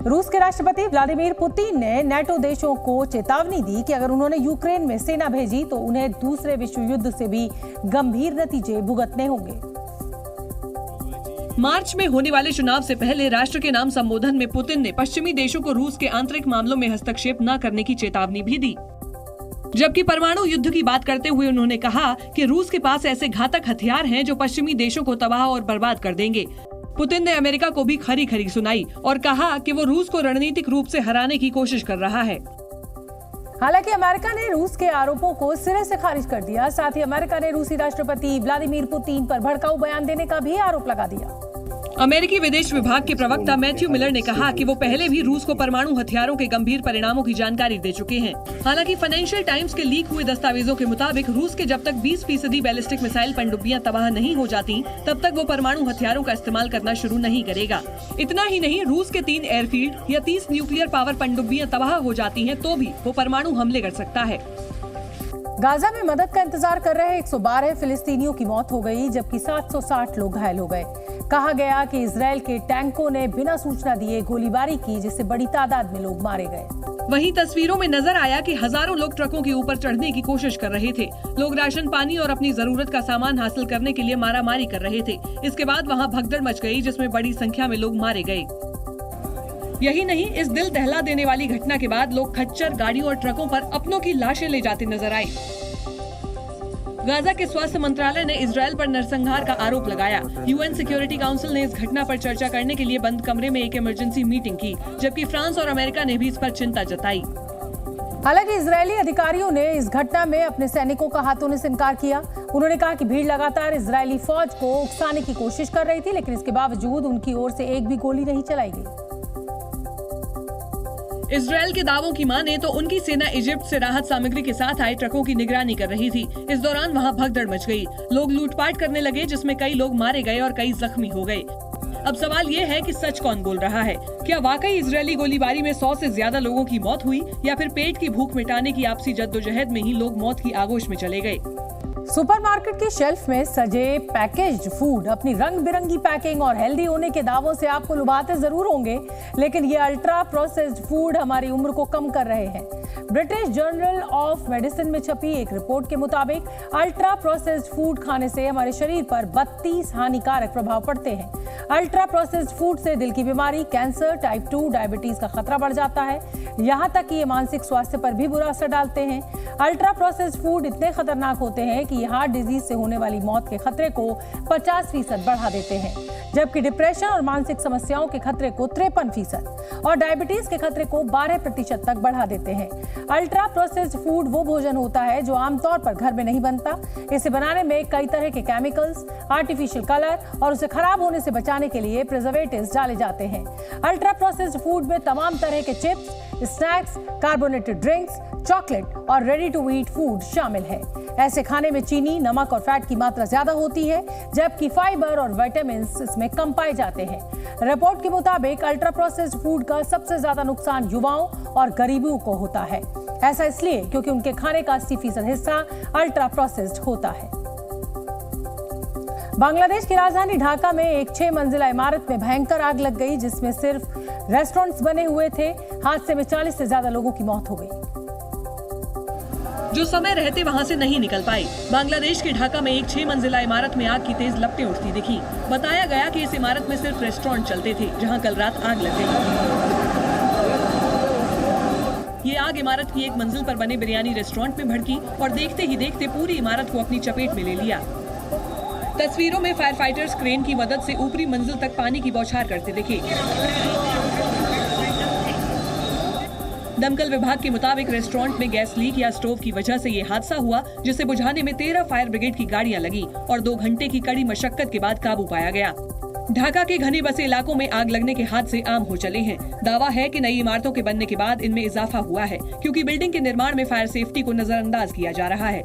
रूस के राष्ट्रपति व्लादिमीर पुतिन ने नेटो देशों को चेतावनी दी कि अगर उन्होंने यूक्रेन में सेना भेजी तो उन्हें दूसरे विश्व युद्ध से भी गंभीर नतीजे भुगतने होंगे। मार्च में होने वाले चुनाव से पहले राष्ट्र के नाम संबोधन में पुतिन ने पश्चिमी देशों को रूस के आंतरिक मामलों में हस्तक्षेप न करने की चेतावनी भी दी। जबकि परमाणु युद्ध की बात करते हुए उन्होंने कहा कि रूस के पास ऐसे घातक हथियार हैं जो पश्चिमी देशों को तबाह और बर्बाद कर देंगे। पुतिन ने अमेरिका को भी खरी खरी सुनाई और कहा कि वो रूस को रणनीतिक रूप से हराने की कोशिश कर रहा है। हालांकि अमेरिका ने रूस के आरोपों को सिरे से खारिज कर दिया। साथ ही अमेरिका ने रूसी राष्ट्रपति व्लादिमीर पुतिन पर भड़काऊ बयान देने का भी आरोप लगा दिया। अमेरिकी विदेश विभाग के प्रवक्ता मैथ्यू मिलर ने कहा कि वो पहले भी रूस को परमाणु हथियारों के गंभीर परिणामों की जानकारी दे चुके हैं। हालांकि फाइनेंशियल टाइम्स के लीक हुए दस्तावेजों के मुताबिक रूस के जब तक 20% बैलिस्टिक मिसाइल पनडुब्बियां तबाह नहीं हो जाती, तब तक वो परमाणु हथियारों का इस्तेमाल करना शुरू नहीं करेगा। इतना ही नहीं, रूस के 3 एयरफील्ड या 30 न्यूक्लियर पावर पनडुब्बियां तबाह हो जाती हैं तो भी वो परमाणु हमले कर सकता है। गाजा में मदद का इंतजार कर रहे 112 फिलिस्तीनियों की मौत हो गई, जबकि 760 लोग घायल हो गए। कहा गया कि इजराइल के टैंकों ने बिना सूचना दिए गोलीबारी की, जिससे बड़ी तादाद में लोग मारे गए। वहीं तस्वीरों में नजर आया कि हजारों लोग ट्रकों के ऊपर चढ़ने की कोशिश कर रहे थे। लोग राशन पानी और अपनी जरूरत का सामान हासिल करने के लिए मारामारी कर रहे थे। इसके बाद वहां भगदड़ मच गई, जिसमें बड़ी संख्या में लोग मारे गए। यही नहीं, इस दिल दहला देने वाली घटना के बाद लोग खच्चर, गाड़ियों और ट्रकों पर अपनों की लाशें ले जाते नजर आए। गाजा के स्वास्थ्य मंत्रालय ने इजराइल पर नरसंहार का आरोप लगाया। यूएन सिक्योरिटी काउंसिल ने इस घटना पर चर्चा करने के लिए बंद कमरे में एक इमरजेंसी मीटिंग की, जबकि फ्रांस और अमेरिका ने भी इस पर चिंता जताई। हालांकि इजरायली अधिकारियों ने इस घटना में अपने सैनिकों का हाथ धोने से इनकार किया। उन्होंने कहा कि भीड़ लगातार इजरायली फौज को उकसाने की कोशिश कर रही थी, लेकिन इसके बावजूद उनकी ओर से एक भी गोली नहीं चलाई गई। इजराइल के दावों की माने तो उनकी सेना इजिप्ट से राहत सामग्री के साथ आए ट्रकों की निगरानी कर रही थी। इस दौरान वहां भगदड़ मच गई। लोग लूटपाट करने लगे, जिसमें कई लोग मारे गए और कई जख्मी हो गए। अब सवाल ये है कि सच कौन बोल रहा है? क्या वाकई इजरायली गोलीबारी में 100 से ज्यादा लोगों की मौत हुई, या फिर पेट की भूख मिटाने की आपसी जद्दोजहद में ही लोग मौत की आगोश में चले गए? सुपरमार्केट की शेल्फ में सजे पैकेज्ड फूड अपनी रंग बिरंगी पैकिंग और हेल्दी होने के दावों से आपको लुभाते जरूर होंगे, लेकिन ये अल्ट्रा प्रोसेस्ड फूड हमारी उम्र को कम कर रहे हैं। ब्रिटिश जर्नल ऑफ मेडिसिन में छपी एक रिपोर्ट के मुताबिक अल्ट्रा प्रोसेस्ड फूड खाने से हमारे शरीर पर 32 हानिकारक प्रभाव पड़ते हैं। अल्ट्रा प्रोसेस्ड फूड से दिल की बीमारी, कैंसर, टाइप 2 डायबिटीज का खतरा बढ़ जाता है। यहाँ तक कि ये मानसिक स्वास्थ्य पर भी बुरा असर डालते हैं। अल्ट्रा प्रोसेस्ड फूड इतने खतरनाक होते हैं कि ये हार्ट डिजीज से होने वाली मौत के खतरे को 50% बढ़ा देते हैं, जबकि डिप्रेशन और मानसिक समस्याओं के खतरे को 53% और डायबिटीज के खतरे को 12% तक बढ़ा देते हैं। अल्ट्रा प्रोसेस्ड फूड वो भोजन होता है जो आमतौर पर घर में नहीं बनता। इसे बनाने में कई तरह के केमिकल्स, आर्टिफिशियल कलर और उसे खराब होने से बचाने के लिए प्रिजर्वेटिव्स डाले जाते हैं। अल्ट्रा प्रोसेस्ड फूड में तमाम तरह के chips, snacks, carbonated drinks, chocolate और रेडी टू ईट फूड शामिल है। ऐसे खाने में चीनी, नमक और फैट की मात्रा ज्यादा होती है, जबकि फाइबर और विटामिन इसमें कम पाए जाते हैं। रिपोर्ट के मुताबिक अल्ट्रा प्रोसेस्ड फूड का सबसे ज्यादा नुकसान युवाओं और गरीबों को होता है। ऐसा इसलिए क्योंकि उनके खाने का 80% हिस्सा अल्ट्रा प्रोसेस्ड होता है। बांग्लादेश की राजधानी ढाका में एक 6 मंजिला इमारत में भयंकर आग लग गई, जिसमें सिर्फ रेस्टोरेंट्स बने हुए थे। हादसे में 40 से ज्यादा लोगों की मौत हो गई, जो समय रहते वहां से नहीं निकल पाए। बांग्लादेश के ढाका में एक 6 मंजिला इमारत में आग की तेज लपटें उठती दिखी। बताया गया कि इस इमारत में सिर्फ रेस्टोरेंट चलते थे, जहां कल रात आग लग गई। ये आग इमारत की एक मंजिल पर बने बिरयानी रेस्टोरेंट में भड़की और देखते ही देखते पूरी इमारत को अपनी चपेट में ले लिया। तस्वीरों में फायर फाइटर्स क्रेन की मदद से ऊपरी मंजिल तक पानी की बौछार करते दिखे। दमकल विभाग के मुताबिक रेस्टोरेंट में गैस लीक या स्टोव की वजह से ये हादसा हुआ, जिसे बुझाने में 13 फायर ब्रिगेड की गाड़ियां लगी और 2 घंटे की कड़ी मशक्कत के बाद काबू पाया गया। ढाका के घने बसे इलाकों में आग लगने के हादसे आम हो चले हैं। दावा है कि नई इमारतों के बनने के बाद इनमें इजाफा हुआ है, क्योंकि बिल्डिंग के निर्माण में फायर सेफ्टी को नजरअंदाज किया जा रहा है।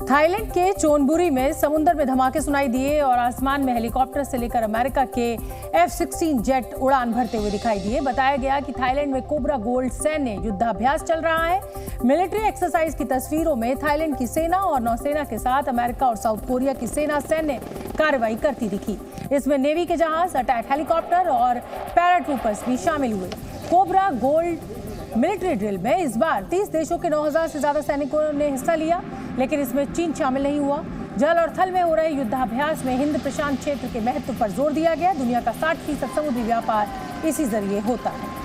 थाईलैंड के चोनबुरी में समुद्र में धमाके सुनाई दिए और आसमान में हेलीकॉप्टर से लेकर अमेरिका के F-16 जेट उड़ान भरते हुए दिखाई दिए। बताया गया कि थाईलैंड में कोबरा गोल्ड सैन्य युद्धाभ्यास चल रहा है। मिलिट्री एक्सरसाइज की तस्वीरों में थाईलैंड की सेना और नौसेना के साथ अमेरिका और साउथ कोरिया की सेना सैन्य कार्रवाई करती दिखी। इसमें नेवी के जहाज, अटैक हेलीकॉप्टर और पैराट्रूपर्स भी शामिल हुए। कोबरा गोल्ड मिलिट्री ड्रिल में इस बार 30 देशों के 9,000 से ज्यादा सैनिकों ने हिस्सा लिया, लेकिन इसमें चीन शामिल नहीं हुआ। जल और थल में हो रहे युद्धाभ्यास में हिंद प्रशांत क्षेत्र के महत्व पर जोर दिया गया। दुनिया का 60% समुद्री व्यापार इसी जरिए होता है।